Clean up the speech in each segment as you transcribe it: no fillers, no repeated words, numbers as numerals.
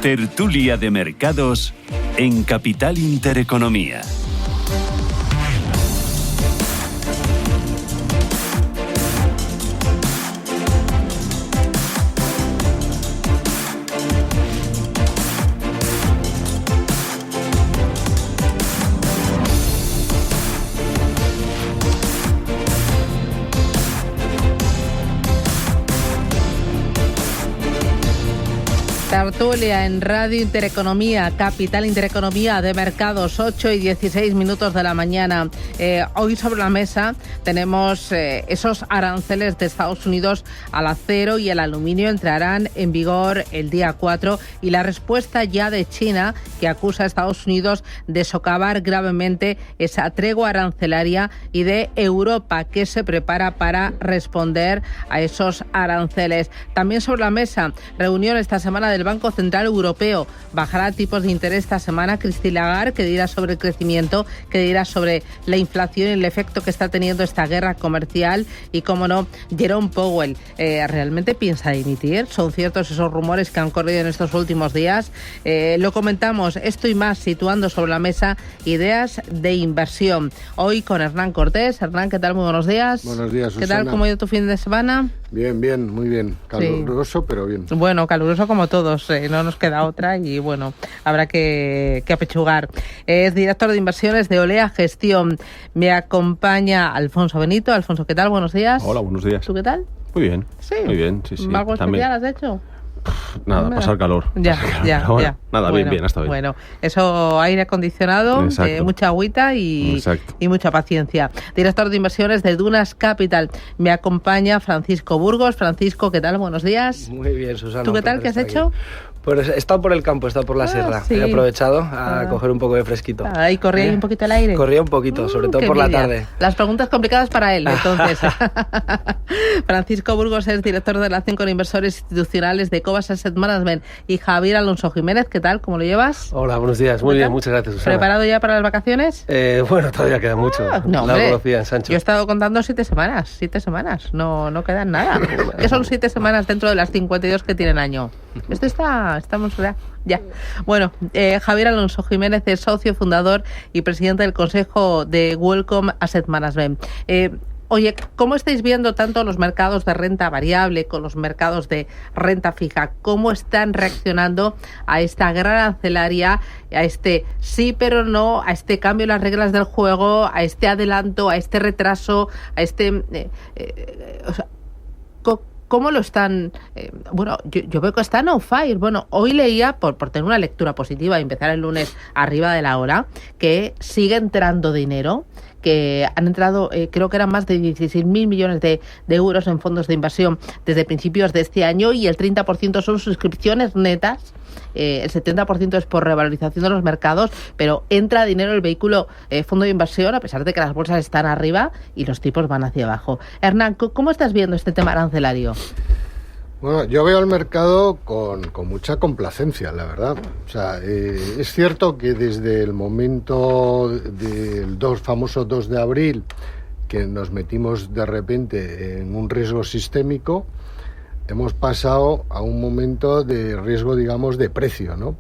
Tertulia de mercados en Capital Intereconomía. Tertulia en Radio Intereconomía, Capital Intereconomía de Mercados, 8:16 de la mañana. Hoy sobre la mesa tenemos esos aranceles de Estados Unidos al acero y el aluminio entrarán en vigor el día 4 y la respuesta ya de China, que acusa a Estados Unidos de socavar gravemente esa tregua arancelaria, y de Europa, que se prepara para responder a esos aranceles. También sobre la mesa, reunión esta semana del Banco Central Europeo. Bajará tipos de interés esta semana Christine Lagarde, que dirá sobre el crecimiento, que dirá sobre la inflación y el efecto que está teniendo esta guerra comercial. Y, como no, Jerome Powell, ¿realmente piensa dimitir? ¿Son ciertos esos rumores que han corrido en estos últimos días? Lo comentamos, esto y más, situando sobre la mesa ideas de inversión. Hoy con Hernán Cortés. Hernán, ¿qué tal? Muy buenos días. Buenos días, Susana. ¿Qué tal? ¿Cómo ha ido tu fin de semana? Bien, muy bien. Caluroso, sí. Pero bien. Bueno, caluroso como todos, no nos queda otra y bueno, habrá que apechugar. Es director de inversiones de Olea Gestión. Me acompaña Alfonso Benito. Alfonso, ¿qué tal? Buenos días. Hola, buenos días. ¿Tú qué tal? Muy bien. Sí. Muy bien, sí. ¿Algo también. especial has hecho? Nada, pasar calor. Ya. Nada, bueno, bien, está bien. Bueno, eso, aire acondicionado, mucha agüita y mucha paciencia. Director de inversiones de Dunas Capital. Me acompaña Francisco Burgos. Francisco, ¿qué tal? Buenos días. Muy bien, Susana. ¿Tú qué tal? ¿Qué has hecho? Pues he estado por el campo, he estado por la sierra. Sí. He aprovechado a coger un poco de fresquito. ¿Y corría ahí un poquito el aire? Corría un poquito, sobre todo por la tarde. Las preguntas complicadas para él, entonces. Francisco Burgos es director de relación con inversores institucionales de Cobas Asset Management. Y Javier Alonso Jiménez, ¿qué tal? ¿Cómo lo llevas? Hola, buenos días. Muy bien, muchas gracias, Susana. ¿Preparado ya para las vacaciones? Bueno, todavía queda mucho. No, hombre, conocía en Sancho. Yo he estado contando 7 semanas. 7 semanas. No quedan nada. ¿Qué son 7 semanas dentro de las 52 que tienen año? Esto estamos ya. Bueno, Javier Alonso Jiménez es socio fundador y presidente del Consejo de Welcome Asset Management. Oye, ¿cómo estáis viendo tanto los mercados de renta variable con los mercados de renta fija? ¿Cómo están reaccionando a esta guerra arancelaria, a este sí pero no, a este cambio en las reglas del juego, a este adelanto, a este retraso, a este... ¿Cómo lo están? Bueno, yo veo que están on fire. Bueno, hoy leía, por tener una lectura positiva y empezar el lunes arriba de la hora, que sigue entrando dinero, que han entrado, creo que eran más de 16.000 millones de euros en fondos de inversión desde principios de este año, y el 30% son suscripciones netas. El 70% es por revalorización de los mercados, pero entra dinero el vehículo fondo de inversión, a pesar de que las bolsas están arriba y los tipos van hacia abajo. Hernán, ¿cómo estás viendo este tema arancelario? Bueno, yo veo el mercado con mucha complacencia, la verdad. O sea, es cierto que desde el momento del famoso 2 de abril, que nos metimos de repente en un riesgo sistémico, hemos pasado a un momento de riesgo, digamos, de precio, ¿no?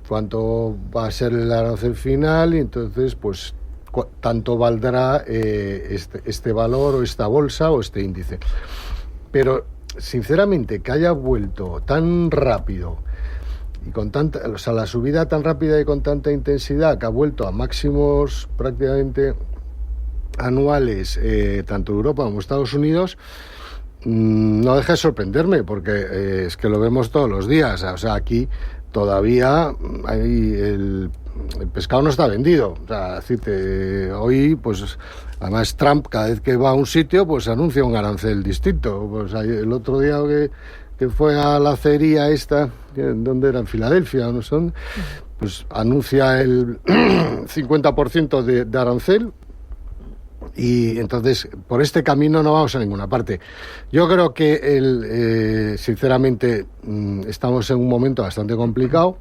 ¿Cuánto va a ser el arancel final? Y entonces, pues, tanto valdrá este valor o esta bolsa o este índice. Pero, sinceramente, que haya vuelto tan rápido y con tanta, o sea, la subida tan rápida y con tanta intensidad, que ha vuelto a máximos prácticamente anuales, tanto Europa como Estados Unidos, no deja de sorprenderme, porque es que lo vemos todos los días. O sea, aquí todavía el pescado no está vendido. O sea, decirte, hoy, pues, además Trump, cada vez que va a un sitio, pues anuncia un arancel distinto. Pues el otro día que fue a la acería esta, ¿dónde era? En Filadelfia, ¿no son? Pues anuncia el 50% de arancel. Y entonces, por este camino no vamos a ninguna parte. Yo creo que, sinceramente, estamos en un momento bastante complicado,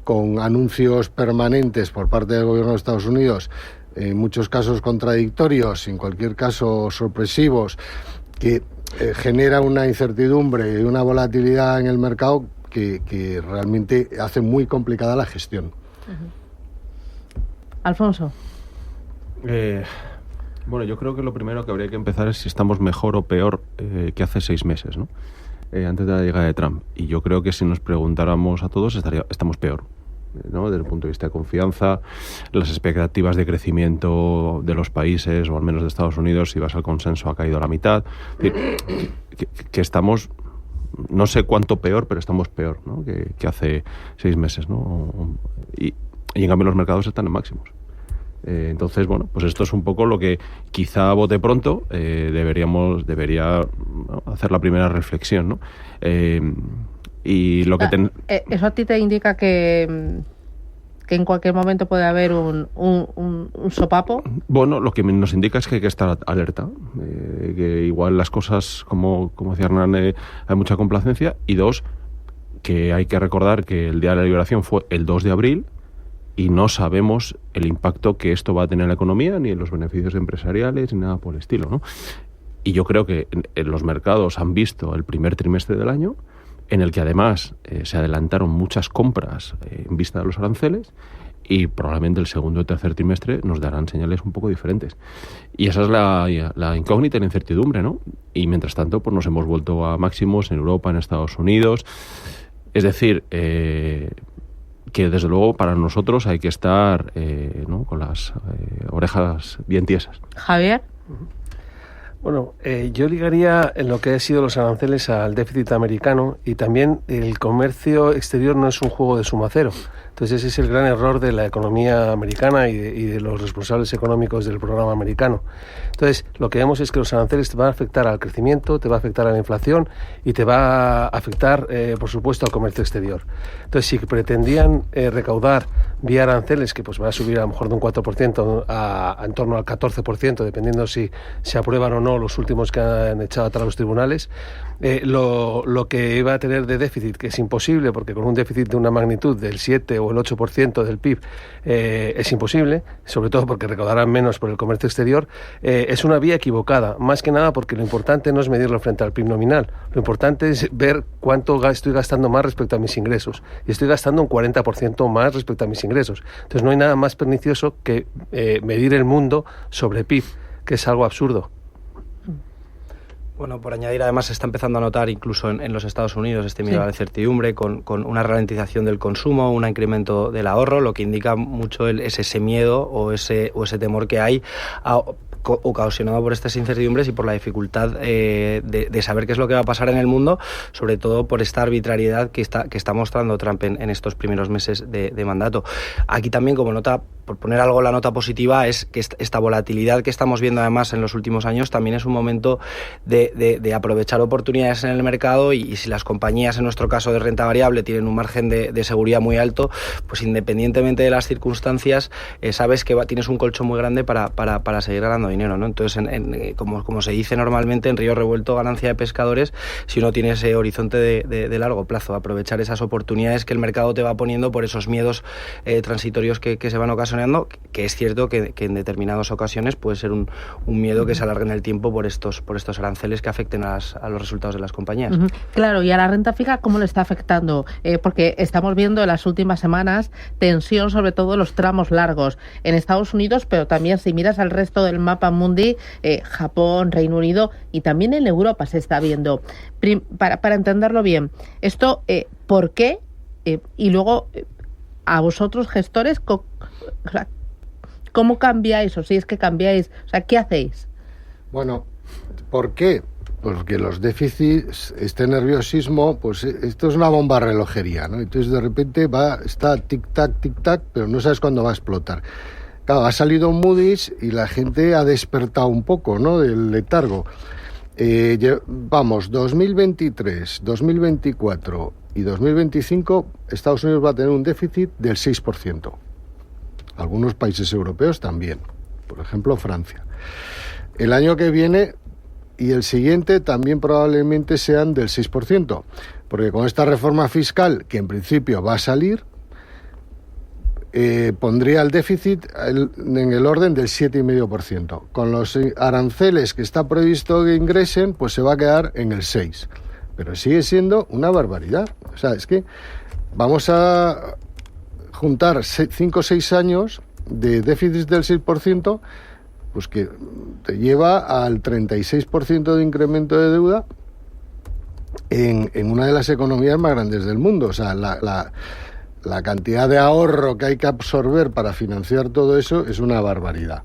con anuncios permanentes por parte del gobierno de Estados Unidos, en muchos casos contradictorios, en cualquier caso sorpresivos, que genera una incertidumbre y una volatilidad en el mercado que realmente hace muy complicada la gestión. Alfonso. Bueno, yo creo que lo primero que habría que empezar es si estamos mejor o peor que hace 6 meses, ¿no? Antes de la llegada de Trump. Y yo creo que si nos preguntáramos a todos, estamos peor, ¿no? Desde el punto de vista de confianza, las expectativas de crecimiento de los países, o al menos de Estados Unidos, si vas al consenso, ha caído a la mitad. Es decir, que estamos, no sé cuánto peor, pero estamos peor, ¿no? que hace 6 meses, ¿no? Y en cambio los mercados están en máximos. Entonces, bueno, pues esto es un poco lo que quizá a bote pronto debería hacer la primera reflexión, ¿no? Y lo que ¿eso a ti te indica que en cualquier momento puede haber un sopapo? Bueno, lo que nos indica es que hay que estar alerta, que igual las cosas, como decía Hernán, hay mucha complacencia, y 2, que hay que recordar que el Día de la Liberación fue el 2 de abril, y no sabemos el impacto que esto va a tener en la economía, ni en los beneficios empresariales, ni nada por el estilo, ¿no? Y yo creo que en los mercados han visto el primer trimestre del año, en el que además se adelantaron muchas compras en vista de los aranceles, y probablemente el segundo o tercer trimestre nos darán señales un poco diferentes. Y esa es la incógnita y la incertidumbre, ¿no? Y mientras tanto, pues nos hemos vuelto a máximos en Europa, en Estados Unidos. Es decir, que desde luego para nosotros hay que estar ¿no? con las orejas bien tiesas. Javier. Bueno, yo ligaría en lo que han sido los aranceles al déficit americano, y también el comercio exterior no es un juego de suma cero. Entonces ese es el gran error de la economía americana y de los responsables económicos del programa americano. Entonces lo que vemos es que los aranceles te van a afectar al crecimiento, te va a afectar a la inflación y te va a afectar, por supuesto, al comercio exterior. Entonces si pretendían recaudar vía aranceles, que pues va a subir a lo mejor de un 4% a en torno al 14%, dependiendo si se aprueban o no los últimos que han echado atrás los tribunales, lo que iba a tener de déficit, que es imposible, porque con un déficit de una magnitud del 7 o el 8% del PIB es imposible, sobre todo porque recaudarán menos por el comercio exterior, es una vía equivocada, más que nada porque lo importante no es medirlo frente al PIB nominal, lo importante es ver cuánto estoy gastando más respecto a mis ingresos, y estoy gastando un 40% más respecto a mis ingresos. Entonces no hay nada más pernicioso que medir el mundo sobre PIB, que es algo absurdo. Bueno, por añadir, además se está empezando a notar incluso en los Estados Unidos este miedo a la incertidumbre, con una ralentización del consumo, un incremento del ahorro, lo que indica mucho es ese miedo o ese temor que hay ocasionado por estas incertidumbres y por la dificultad de saber qué es lo que va a pasar en el mundo, sobre todo por esta arbitrariedad que está mostrando Trump en estos primeros meses de mandato. Aquí también, como nota, por poner algo la nota positiva, es que esta volatilidad que estamos viendo además en los últimos años también es un momento de aprovechar oportunidades en el mercado, y si las compañías, en nuestro caso de renta variable, tienen un margen de seguridad muy alto, pues independientemente de las circunstancias, sabes que tienes un colchón muy grande para seguir ganando dinero, ¿no? Entonces, como se dice normalmente, en río revuelto ganancia de pescadores, si uno tiene ese horizonte de largo plazo, aprovechar esas oportunidades que el mercado te va poniendo por esos miedos transitorios que se van ocasionando, que es cierto que en determinadas ocasiones puede ser un miedo que se alargue en el tiempo por estos aranceles que afecten a los resultados de las compañías. Uh-huh. Claro, y a la renta fija, ¿cómo le está afectando? Porque estamos viendo en las últimas semanas tensión, sobre todo en los tramos largos en Estados Unidos, pero también si miras al resto del mapa mundi, Japón, Reino Unido, y también en Europa se está viendo. Para entenderlo bien, esto, ¿por qué? Y luego, a vosotros, gestores, ¿cómo cambiáis? O si es que cambiáis, o sea, ¿qué hacéis? Bueno, ¿por qué? Porque los déficits, este nerviosismo, pues esto es una bomba relojería, ¿no? Entonces de repente está tic-tac, pero no sabes cuándo va a explotar. Claro, ha salido un Moody's y la gente ha despertado un poco, ¿no?, del letargo. Vamos, 2023, 2024 y 2025, Estados Unidos va a tener un déficit del 6%. Algunos países europeos también, por ejemplo Francia. El año que viene y el siguiente también probablemente sean del 6%, porque con esta reforma fiscal, que en principio va a salir, pondría el déficit en el orden del 7,5%. Con los aranceles que está previsto que ingresen, pues se va a quedar en el 6%. pero sigue siendo una barbaridad. O sea, es que vamos a juntar 5 o 6 años de déficit del 6%, pues que te lleva al 36% de incremento de deuda en una de las economías más grandes del mundo. O sea, la cantidad de ahorro que hay que absorber para financiar todo eso es una barbaridad,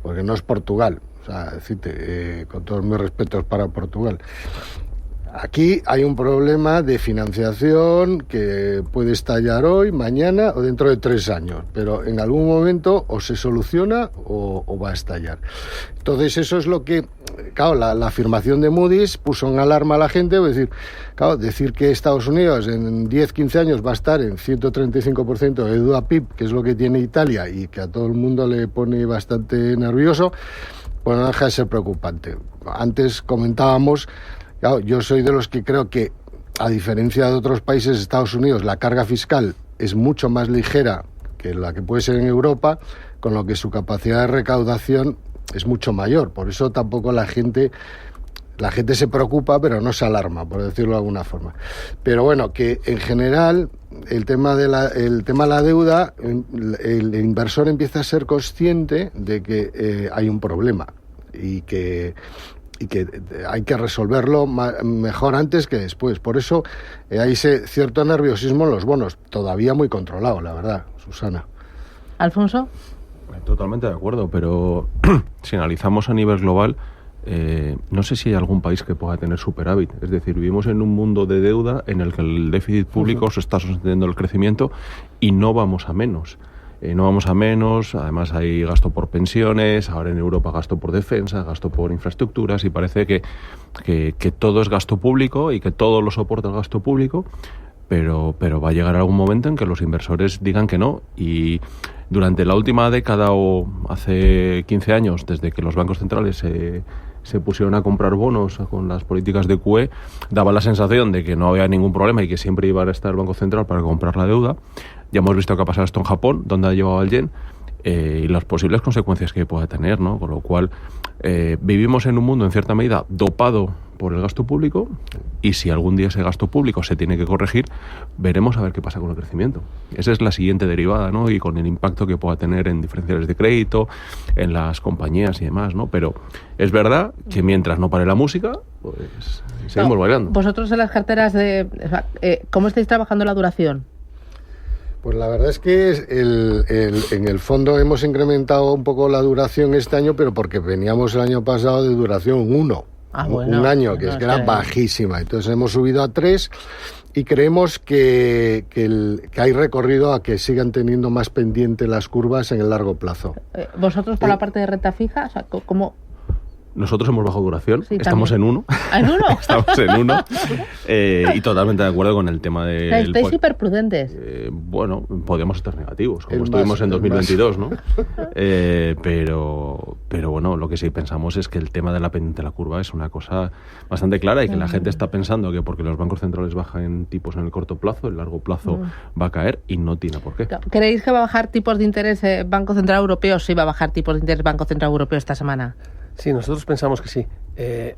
porque no es Portugal. O sea, decirte, con todos mis respetos para Portugal. Aquí hay un problema de financiación que puede estallar hoy, mañana o dentro de 3 años, pero en algún momento o se soluciona o va a estallar. Entonces eso es lo que, claro, la afirmación de Moody's puso en alarma a la gente, es decir, claro, decir que Estados Unidos en 10-15 años va a estar en 135% de deuda PIB, que es lo que tiene Italia y que a todo el mundo le pone bastante nervioso, pues no deja de ser preocupante. Antes comentábamos. Claro, yo soy de los que creo que, a diferencia de otros países, Estados Unidos, la carga fiscal es mucho más ligera que la que puede ser en Europa, con lo que su capacidad de recaudación es mucho mayor. Por eso tampoco la gente se preocupa, pero no se alarma, por decirlo de alguna forma. Pero bueno, que en general el tema de la deuda, el inversor empieza a ser consciente de que hay un problema y que hay que resolverlo mejor antes que después. Por eso hay cierto nerviosismo en los bonos, todavía muy controlado, la verdad, Susana. ¿Alfonso? Totalmente de acuerdo, pero si analizamos a nivel global, no sé si hay algún país que pueda tener superávit. Es decir, vivimos en un mundo de deuda en el que el déficit público se está sosteniendo el crecimiento y no vamos a menos. No vamos a menos, además hay gasto por pensiones, ahora en Europa gasto por defensa, gasto por infraestructuras, y parece que todo es gasto público y que todo lo soporta el gasto público, pero va a llegar algún momento en que los inversores digan que no. Y durante la última década o hace 15 años, desde que los bancos centrales se pusieron a comprar bonos con las políticas de QE, daba la sensación de que no había ningún problema y que siempre iba a estar el Banco Central para comprar la deuda. Ya hemos visto que ha pasado esto en Japón, donde ha llevado el yen, y las posibles consecuencias que pueda tener, ¿no? Con lo cual, vivimos en un mundo, en cierta medida, dopado por el gasto público, y si algún día ese gasto público se tiene que corregir, veremos a ver qué pasa con el crecimiento. Esa es la siguiente derivada, ¿no? Y con el impacto que pueda tener en diferenciales de crédito, en las compañías y demás, ¿no? Pero es verdad que mientras no pare la música, pues seguimos bailando. Vosotros en las carteras ¿cómo estáis trabajando la duración? Pues la verdad es que en el fondo hemos incrementado un poco la duración este año, pero porque veníamos el año pasado de duración 1. Un año, que era bajísima. Entonces hemos subido a 3 y creemos que hay recorrido a que sigan teniendo más pendiente las curvas en el largo plazo. ¿Vosotros por la parte de renta fija? O sea, ¿cómo? Nosotros hemos bajo duración, sí, estamos en 1. ¿En 1? Estamos en 1. Y totalmente de acuerdo con el tema de... Estáis hiperprudentes. Bueno, podríamos estar negativos, como estuvimos en 2022, ¿no? Pero bueno, lo que sí pensamos es que el tema de la pendiente de la curva es una cosa bastante clara, y que la gente está pensando que porque los bancos centrales bajan tipos en el corto plazo, el largo plazo va a caer, y no tiene por qué. ¿Creéis que va a bajar tipos de interés Banco Central Europeo? Sí, va a bajar tipos de interés Banco Central Europeo esta semana. Sí, nosotros pensamos que sí.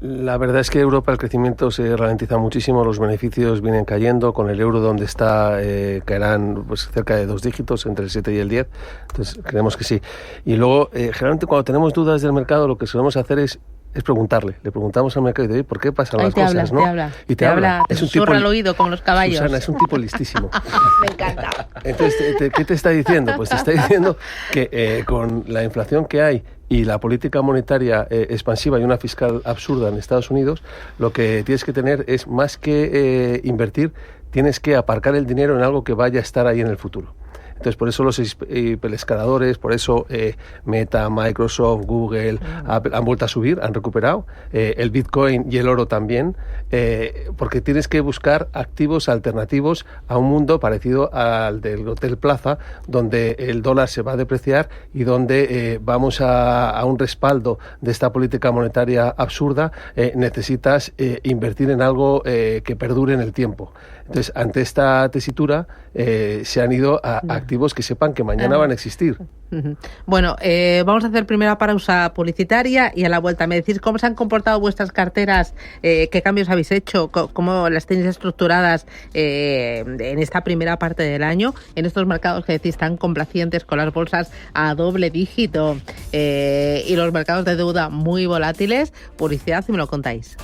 La verdad es que en Europa el crecimiento se ralentiza muchísimo, los beneficios vienen cayendo, con el euro donde está caerán pues cerca de 2 dígitos, entre el 7 y el 10, entonces creemos que sí. Y luego, generalmente cuando tenemos dudas del mercado, lo que solemos hacer es preguntarle. Le preguntamos al mercado y de ¿por qué pasan las cosas? ¿No? Te habla, te susurra al oído como los caballos. Susana, es un tipo listísimo. Me encanta. Entonces, ¿qué te está diciendo? Pues te está diciendo que con la inflación que hay y la política monetaria expansiva y una fiscal absurda en Estados Unidos, lo que tienes que tener es, más que invertir, tienes que aparcar el dinero en algo que vaya a estar ahí en el futuro. Entonces, por eso los hiperescaladores, por eso Meta, Microsoft, Google, Apple han vuelto a subir, han recuperado, el Bitcoin y el oro también, porque tienes que buscar activos alternativos a un mundo parecido al del Hotel Plaza, donde el dólar se va a depreciar y donde vamos a un respaldo de esta política monetaria absurda. Necesitas invertir en algo que perdure en el tiempo. Entonces, ante esta tesitura, se han ido a activos que sepan que mañana van a existir. Bueno, vamos a hacer primera pausa publicitaria y a la vuelta me decís cómo se han comportado vuestras carteras, qué cambios habéis hecho, cómo las tenéis estructuradas en esta primera parte del año, en estos mercados que decís tan complacientes con las bolsas a doble dígito y los mercados de deuda muy volátiles. Publicidad y me lo contáis.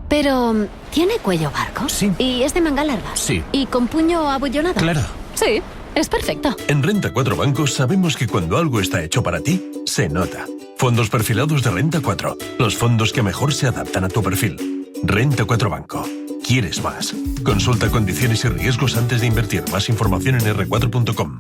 Pero, ¿tiene cuello barco? Sí. ¿Y es de manga larga? Sí. ¿Y con puño abollonado? Claro. Sí, es perfecto. En Renta 4 Bancos sabemos que cuando algo está hecho para ti, se nota. Fondos perfilados de Renta 4. Los fondos que mejor se adaptan a tu perfil. Renta 4 Banco. ¿Quieres más? Consulta condiciones y riesgos antes de invertir. Más información en r4.com.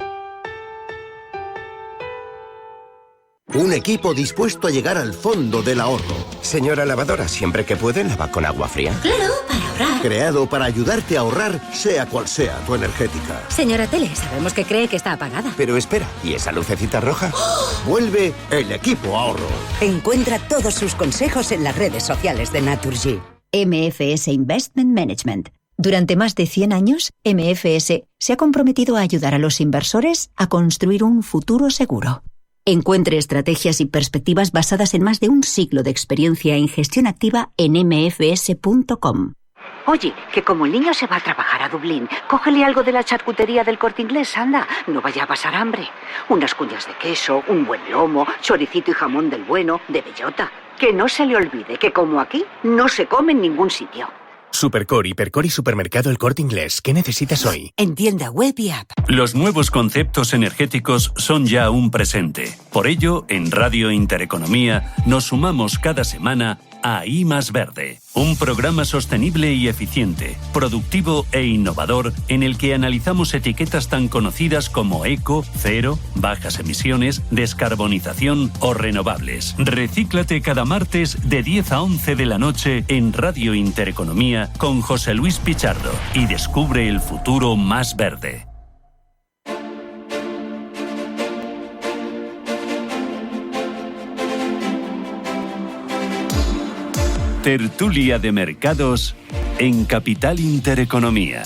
Un equipo dispuesto a llegar al fondo del ahorro. Señora lavadora, siempre que puede, lava con agua fría. Claro, para ahorrar. Creado para ayudarte a ahorrar, sea cual sea tu energética. Señora Tele, sabemos que cree que está apagada. Pero espera, ¿y esa lucecita roja? ¡Oh! Vuelve el equipo ahorro. Encuentra todos sus consejos en las redes sociales de Naturgy. MFS Investment Management. Durante más de 100 años, MFS se ha comprometido a ayudar a los inversores a construir un futuro seguro. Encuentre estrategias y perspectivas basadas en más de un siglo de experiencia en gestión activa en mfs.com. Oye, que como el niño se va a trabajar a Dublín, cógele algo de la charcutería del Corte Inglés, anda. No vaya a pasar hambre. Unas cuñas de queso, un buen lomo, choricito y jamón del bueno, de bellota. Que no se le olvide que como aquí, no se come en ningún sitio. Supercore, Hipercore y Supermercado El Corte Inglés. ¿Qué necesitas hoy? En tienda web y app. Los nuevos conceptos energéticos son ya un presente. Por ello, en Radio Intereconomía nos sumamos cada semana a I Más Verde, un programa sostenible y eficiente, productivo e innovador en el que analizamos etiquetas tan conocidas como eco, cero, bajas emisiones, descarbonización o renovables. Recíclate cada martes de 10 a 11 de la noche en Radio Intereconomía con José Luis Pichardo y descubre el futuro más verde. Tertulia de mercados en Capital Intereconomía.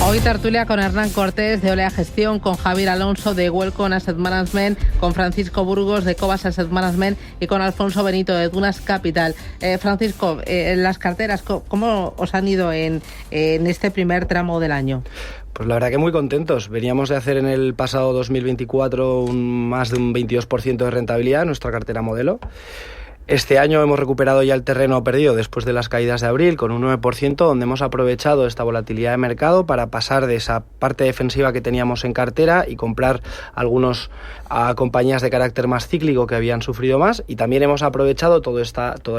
Hoy tertulia con Hernán Cortés de Olea Gestión, con Javier Alonso de Welcome Asset Management, con Francisco Burgos de Cobas Asset Management y con Alfonso Benito de Dunas Capital. Francisco, las carteras, ¿cómo os han ido en este primer tramo del año? Pues la verdad que muy contentos. Veníamos de hacer en el pasado 2024 más de un 22% de rentabilidad en nuestra cartera modelo. Este año hemos recuperado ya el terreno perdido después de las caídas de abril con un 9%, donde hemos aprovechado esta volatilidad de mercado para pasar de esa parte defensiva que teníamos en cartera y comprar algunas compañías de carácter más cíclico que habían sufrido más, y también hemos aprovechado toda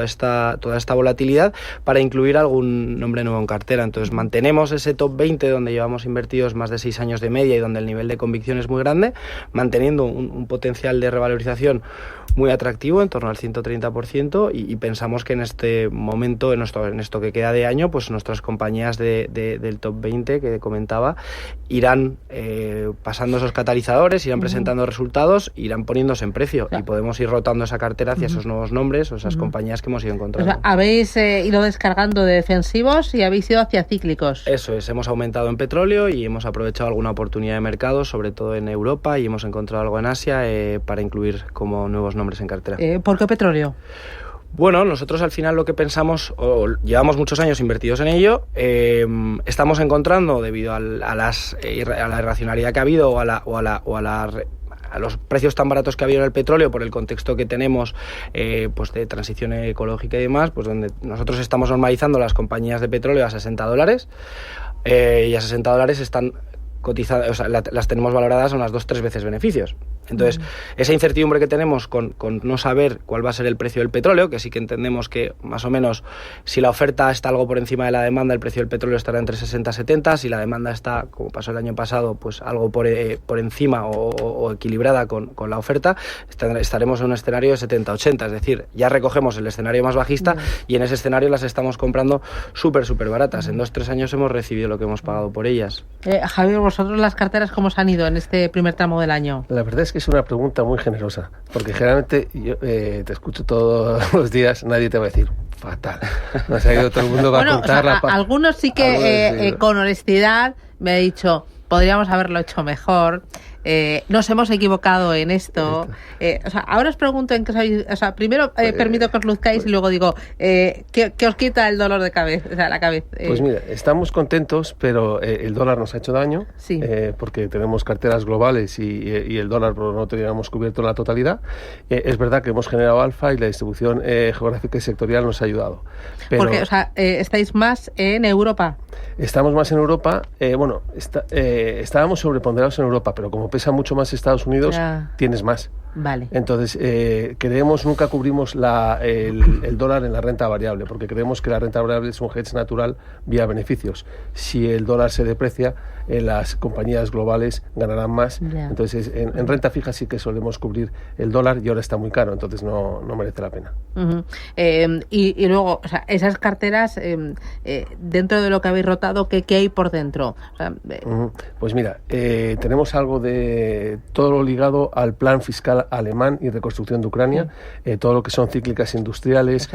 esta volatilidad para incluir algún nombre nuevo en cartera. Entonces mantenemos ese top 20 donde llevamos invertidos más de 6 años de media y donde el nivel de convicción es muy grande, manteniendo un potencial de revalorización muy atractivo, en torno al 130%, y pensamos que en este momento, en esto que queda de año, pues nuestras compañías del top 20 que comentaba irán pasando esos catalizadores, irán presentando resultados, irán poniéndose en precio, y podemos ir rotando esa cartera hacia esos nuevos nombres o esas compañías que hemos ido encontrando. O sea, habéis ido descargando de defensivos y habéis ido hacia cíclicos. Eso es, hemos aumentado en petróleo y hemos aprovechado alguna oportunidad de mercado, sobre todo en Europa, y hemos encontrado algo en Asia para incluir como nuevos nombres en cartera. ¿Por qué petróleo? Bueno, nosotros al final lo que pensamos, o llevamos muchos años invertidos en ello, estamos encontrando, debido a la irracionalidad que ha habido a los precios tan baratos que ha habido en el petróleo por el contexto que tenemos, pues de transición ecológica y demás, pues donde nosotros estamos normalizando las compañías de petróleo a $60, y a $60 están cotizadas, o sea, las tenemos valoradas a unas 2-3 veces beneficios. Entonces, esa incertidumbre que tenemos con no saber cuál va a ser el precio del petróleo, que sí que entendemos que más o menos si la oferta está algo por encima de la demanda, el precio del petróleo estará entre 60 y 70, si la demanda está, como pasó el año pasado, pues algo por encima o equilibrada con la oferta, estaremos en un escenario de 70-80, es decir, ya recogemos el escenario más bajista y en ese escenario las estamos comprando súper baratas. En 2-3 años hemos recibido lo que hemos pagado por ellas. Javier, ¿vosotros las carteras cómo os han ido en este primer tramo del año? La verdad es que es una pregunta muy generosa, porque generalmente yo te escucho todos los días, nadie te va a decir fatal. No se ha ido todo el mundo a contar algunos sí que con honestidad me ha dicho, podríamos haberlo hecho mejor. Nos hemos equivocado en esto. Ahora os pregunto en qué sabéis. Primero permito que os luzcáis y luego digo ¿qué os quita el dolor de cabeza, la cabeza? Pues mira, estamos contentos, pero el dólar nos ha hecho daño, sí. Porque tenemos carteras globales y el dólar no teníamos cubierto en la totalidad. Es verdad que hemos generado alfa y la distribución geográfica y sectorial nos ha ayudado. Pero porque, estáis más en Europa. Estamos más en Europa. Estábamos sobreponderados en Europa, pero como pesa mucho más Estados Unidos, tienes más. Vale. Entonces, nunca cubrimos el dólar en la renta variable, porque creemos que la renta variable es un hedge natural vía beneficios. Si el dólar se deprecia, las compañías globales ganarán más. Yeah. Entonces, en renta fija sí que solemos cubrir el dólar y ahora está muy caro, entonces no merece la pena. Uh-huh. Y luego, esas carteras, dentro de lo que habéis rotado, ¿qué hay por dentro? Pues mira, tenemos algo de todo lo ligado al plan fiscal alemán y reconstrucción de Ucrania, todo lo que son cíclicas industriales,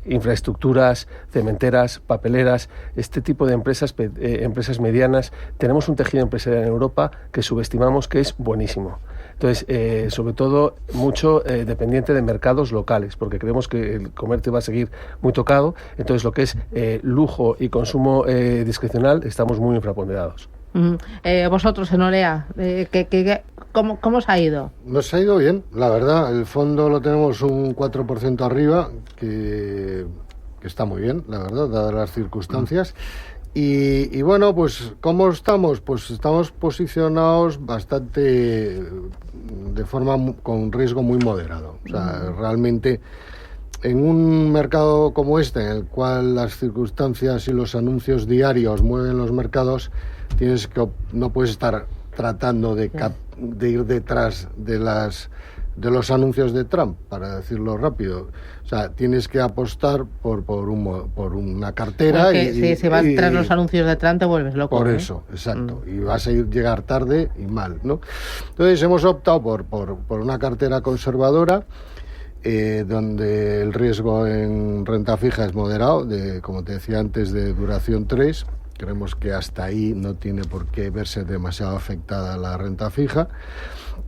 infraestructuras, cementeras, papeleras, este tipo de empresas medianas. Tenemos un tejido empresarial en Europa que subestimamos que es buenísimo. Entonces, sobre todo, mucho dependiente de mercados locales, porque creemos que el comercio va a seguir muy tocado. Entonces, lo que es lujo y consumo discrecional, estamos muy infraponderados. Vosotros en Olea, ¿cómo os ha ido? Nos ha ido bien, la verdad. El fondo lo tenemos un 4% arriba, que está muy bien, la verdad, dadas las circunstancias. Y bueno, pues ¿cómo estamos? Pues estamos posicionados bastante de forma con riesgo muy moderado. O sea, realmente en un mercado como este, en el cual las circunstancias y los anuncios diarios mueven los mercados, no puedes estar tratando de ir detrás de los anuncios de Trump, para decirlo rápido. O sea, tienes que apostar por una cartera. Si vas tras los anuncios de Trump te vuelves loco. Por eso, exacto. Y vas a llegar tarde y mal, ¿no? Entonces hemos optado por una cartera conservadora, donde el riesgo en renta fija es moderado, como te decía antes, de duración 3. Creemos que hasta ahí no tiene por qué verse demasiado afectada la renta fija.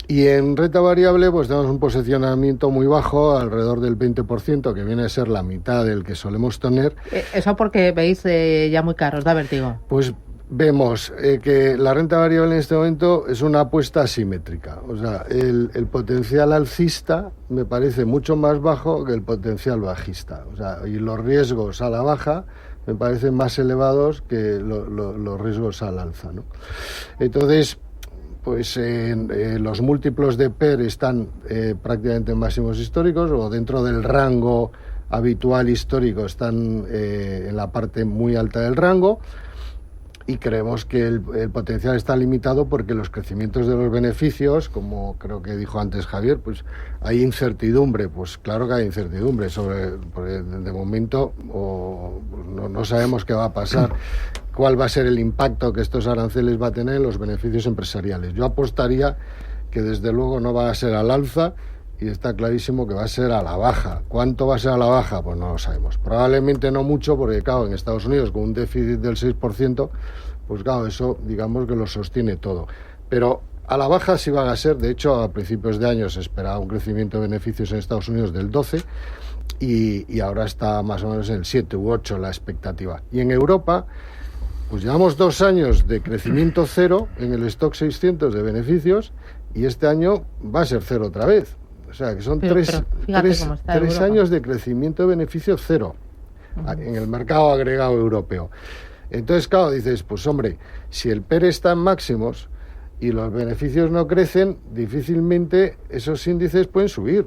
Y en renta variable pues tenemos un posicionamiento muy bajo, alrededor del 20%, que viene a ser la mitad del que solemos tener. ¿Eso porque veis ya muy caro, os da vértigo? Pues vemos que la renta variable en este momento es una apuesta asimétrica. O sea, el potencial alcista me parece mucho más bajo que el potencial bajista. O sea, y los riesgos a la baja me parecen más elevados que los riesgos al alza, ¿no? Entonces, pues los múltiplos de PER están prácticamente en máximos históricos, o dentro del rango habitual histórico están en la parte muy alta del rango, y creemos que el potencial está limitado porque los crecimientos de los beneficios, como creo que dijo antes Javier, pues hay incertidumbre. Pues claro que hay incertidumbre de momento, no sabemos qué va a pasar, cuál va a ser el impacto que estos aranceles va a tener en los beneficios empresariales. Yo apostaría que desde luego no va a ser al alza, y está clarísimo que va a ser a la baja. ¿Cuánto va a ser a la baja? Pues no lo sabemos. Probablemente no mucho, porque claro, en Estados Unidos con un déficit del 6%, pues claro, eso digamos que lo sostiene todo. Pero a la baja sí van a ser. De hecho, a principios de año se esperaba un crecimiento de beneficios en Estados Unidos del 12%, y ahora está más o menos en el 7 u 8 la expectativa. Y en Europa, pues llevamos 2 años de crecimiento cero en el stock 600 de beneficios, y este año va a ser cero otra vez. O sea, que son tres años de crecimiento de beneficio cero en el mercado agregado europeo. Entonces, claro, dices, pues hombre, si el PER está en máximos, y los beneficios no crecen, difícilmente esos índices pueden subir.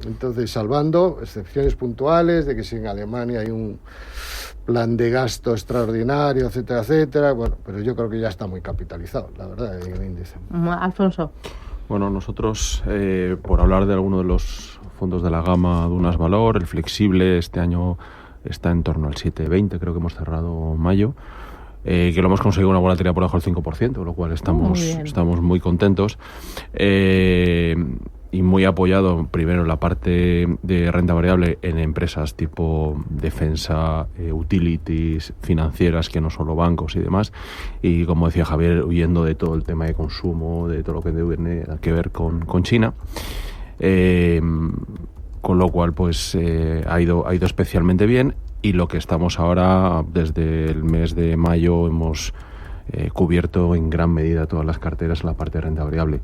Entonces, salvando excepciones puntuales de que si en Alemania hay un plan de gasto extraordinario, etcétera, etcétera, bueno, pero yo creo que ya está muy capitalizado, la verdad, el índice. Alfonso. Bueno, nosotros, por hablar de alguno de los fondos de la gama Dunas Valor, el flexible este año está en torno al 7,20, creo que hemos cerrado mayo, que lo hemos conseguido una volatilidad por debajo del 5%, lo cual estamos muy contentos. Y muy apoyado primero en la parte de renta variable en empresas tipo defensa, utilities, financieras, que no solo bancos y demás, y como decía Javier, huyendo de todo el tema de consumo, de todo lo que tiene que ver con China, con lo cual pues ha ido especialmente bien, y lo que estamos ahora, desde el mes de mayo, hemos cubierto en gran medida todas las carteras en la parte de renta variable.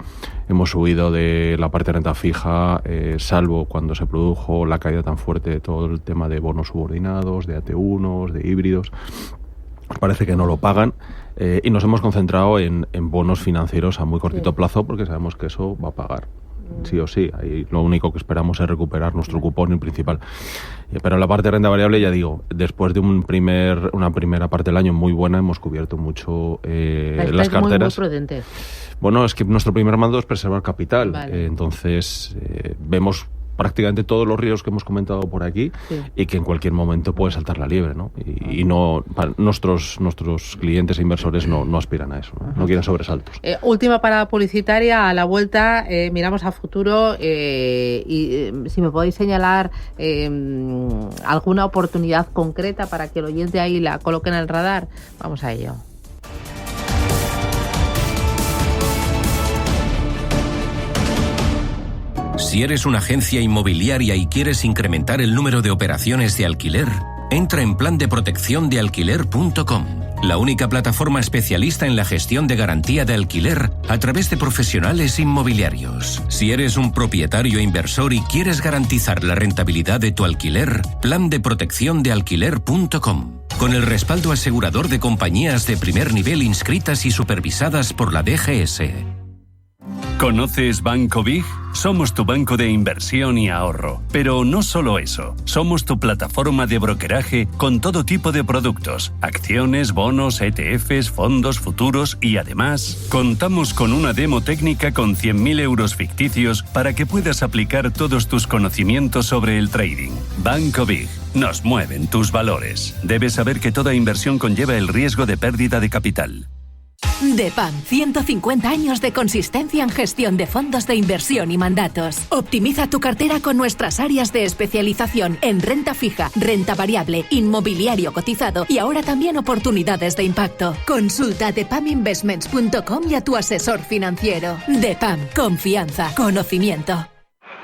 Hemos huido de la parte de renta fija, salvo cuando se produjo la caída tan fuerte de todo el tema de bonos subordinados, de AT1, de híbridos. Parece que no lo pagan, y nos hemos concentrado en bonos financieros a muy cortito plazo, porque sabemos que eso va a pagar sí o sí. Ahí lo único que esperamos es recuperar nuestro cupón principal. Pero en la parte de renta variable, ya digo, después de una primera parte del año muy buena, hemos cubierto mucho las carteras. Muy prudentes. Bueno, es que nuestro primer mando es preservar capital. Vale. Entonces, vemos prácticamente todos los riesgos que hemos comentado por aquí, y que en cualquier momento puede saltar la liebre, ¿no? Y no, nuestros clientes e inversores no aspiran a eso, no quieren sobresaltos. Última parada publicitaria, a la vuelta miramos a futuro, y si me podéis señalar alguna oportunidad concreta para que el oyente ahí la coloque en el radar, vamos a ello. Si eres una agencia inmobiliaria y quieres incrementar el número de operaciones de alquiler, entra en plandeprotecciondealquiler.com, la única plataforma especialista en la gestión de garantía de alquiler a través de profesionales inmobiliarios. Si eres un propietario inversor y quieres garantizar la rentabilidad de tu alquiler, plandeprotecciondealquiler.com, con el respaldo asegurador de compañías de primer nivel inscritas y supervisadas por la DGS. ¿Conoces Banco Big? Somos tu banco de inversión y ahorro. Pero no solo eso, somos tu plataforma de brokeraje con todo tipo de productos, acciones, bonos, ETFs, fondos, futuros, y además contamos con una demo técnica con 100.000 euros ficticios para que puedas aplicar todos tus conocimientos sobre el trading. Banco Big. Nos mueven tus valores. Debes saber que toda inversión conlleva el riesgo de pérdida de capital. DEPAM, 150 años de consistencia en gestión de fondos de inversión y mandatos. Optimiza tu cartera con nuestras áreas de especialización en renta fija, renta variable, inmobiliario cotizado y ahora también oportunidades de impacto. Consulta depaminvestments.com y a tu asesor financiero. DEPAM, confianza, conocimiento.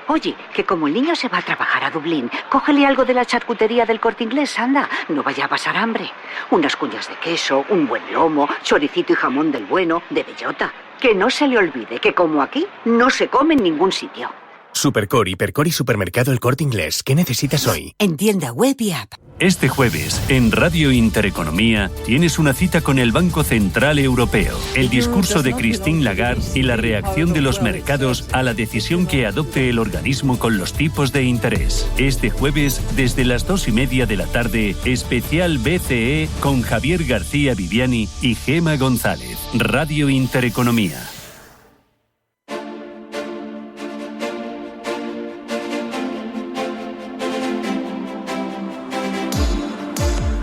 Oye, que como el niño se va a trabajar a Dublín, cógele algo de la charcutería del Corte Inglés, anda. No vaya a pasar hambre. Unas cuñas de queso, un buen lomo, choricito y jamón del bueno, de bellota. Que no se le olvide que como aquí, no se come en ningún sitio. Supercore, Hipercore y Supermercado El Corte Inglés. ¿Qué necesitas hoy? En tienda web y app. Este jueves, en Radio Intereconomía, tienes una cita con el Banco Central Europeo, el discurso de Christine Lagarde y la reacción de los mercados a la decisión que adopte el organismo con los tipos de interés. Este jueves, desde las 2:30 de la tarde, especial BCE con Javier García Viviani y Gema González. Radio Intereconomía.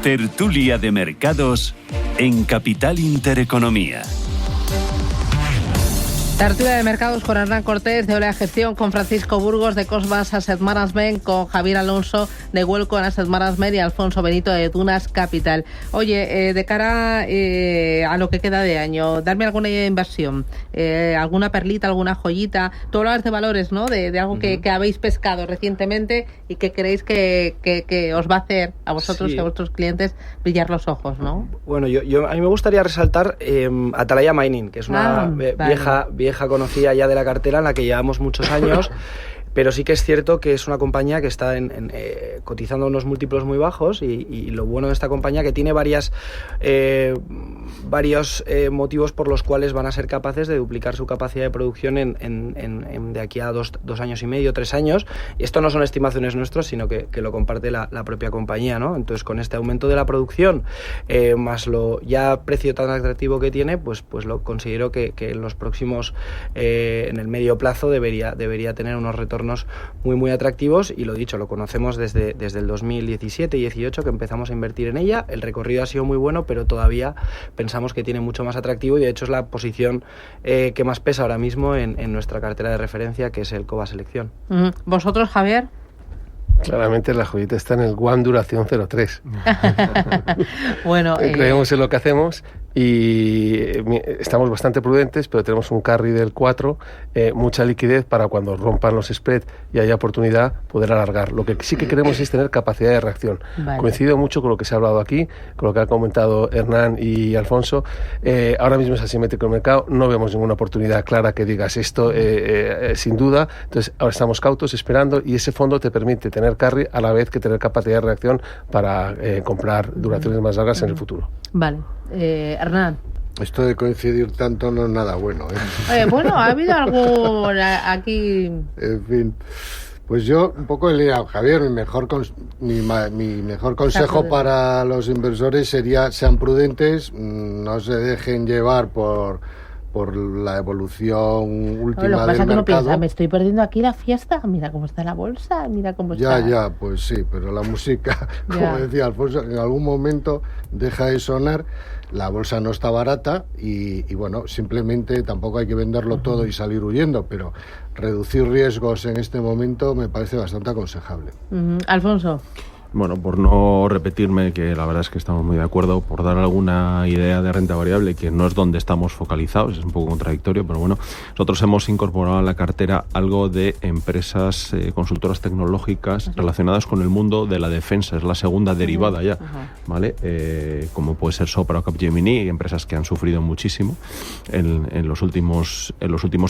Tertulia de mercados en Capital Intereconomía. Tertulia de mercados con Hernán Cortés de Olea Gestión, con Francisco Burgos de Cosmas Asset Management, con Javier Alonso de Welcome Asset Management y Alfonso Benito de Dunas Capital. Oye, de cara a lo que queda de año, darme alguna idea de inversión, alguna perlita, alguna joyita. Tú hablabas de valores, ¿no? De algo que habéis pescado recientemente y que creéis que os va a hacer a vosotros y a vuestros clientes brillar los ojos, ¿no? Bueno, a mí me gustaría resaltar Atalaya Mining, que es una vieja conocida ya de la cartera en la que llevamos muchos años. pero sí que es cierto que es una compañía que está cotizando unos múltiplos muy bajos y lo bueno de esta compañía que tiene varios motivos por los cuales van a ser capaces de duplicar su capacidad de producción de aquí a 2 años y medio, 3 años. Y esto no son estimaciones nuestras, sino que lo comparte la propia compañía, ¿no? Entonces, con este aumento de la producción, más lo ya precio tan atractivo que tiene, pues lo considero que en los próximos, en el medio plazo, debería tener unos retornos muy, muy atractivos. Y lo dicho, lo conocemos desde el 2017 y 2018 que empezamos a invertir en ella. El recorrido ha sido muy bueno, pero todavía pensamos que tiene mucho más atractivo y de hecho es la posición que más pesa ahora mismo en nuestra cartera de referencia, que es el Cova Selección. ¿Vosotros, Javier? Claramente la joyita está en el One Duración 03. Bueno, creemos en lo que hacemos y estamos bastante prudentes, pero tenemos un carry del 4, mucha liquidez para cuando rompan los spreads y haya oportunidad poder alargar. Lo que sí que queremos es tener capacidad de reacción. Vale. Coincido mucho con lo que se ha hablado aquí, con lo que han comentado Hernán y Alfonso. Ahora mismo es asimétrico el mercado, no vemos ninguna oportunidad clara que digas esto sin duda. Entonces ahora estamos cautos esperando y ese fondo te permite tener carry a la vez que tener capacidad de reacción para comprar duraciones más largas en el futuro. Vale. Hernán. Esto de coincidir tanto no es nada bueno, bueno, ha habido algo aquí. En fin, pues yo un poco he liado, Javier. Mi mejor consejo para los inversores sería: sean prudentes, no se dejen llevar por la evolución última lo que pasa del es que mercado. No piensa, me estoy perdiendo aquí la fiesta, mira cómo está la bolsa, mira cómo está... Ya, pues sí, pero la música, como decía Alfonso, en algún momento deja de sonar, la bolsa no está barata y bueno, simplemente tampoco hay que venderlo todo y salir huyendo, pero reducir riesgos en este momento me parece bastante aconsejable. Alfonso. Bueno, por no repetirme, que la verdad es que estamos muy de acuerdo, por dar alguna idea de renta variable, que no es donde estamos focalizados, es un poco contradictorio, pero bueno, nosotros hemos incorporado a la cartera algo de empresas consultoras tecnológicas relacionadas con el mundo de la defensa, es la segunda derivada ya, ¿vale? Como puede ser Sopra o Capgemini, empresas que han sufrido muchísimo en los últimos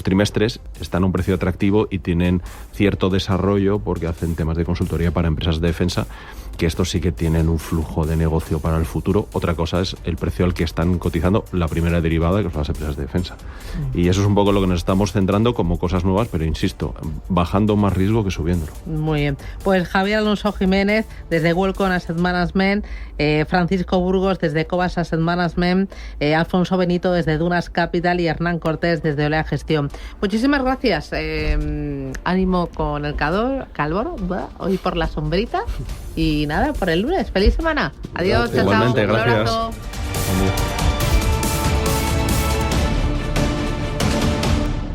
trimestres, están a un precio atractivo y tienen cierto desarrollo porque hacen temas de consultoría para empresas de defensa, que estos sí que tienen un flujo de negocio para el futuro. Otra cosa es el precio al que están cotizando la primera derivada, que son las empresas de defensa. Y eso es un poco lo que nos estamos centrando como cosas nuevas, pero insisto, bajando más riesgo que subiéndolo. Muy bien. Pues Javier Alonso Jiménez, desde Welcome Asset Management, Francisco Burgos, desde Cobas Asset Management, Alfonso Benito, desde Dunas Capital, y Hernán Cortés, desde Olea Gestión. Muchísimas gracias. Ánimo con el calor, hoy por la sombrita. Y nada, por el lunes. ¡Feliz semana! Adiós, gracias. chao. Igualmente, gracias. Un abrazo.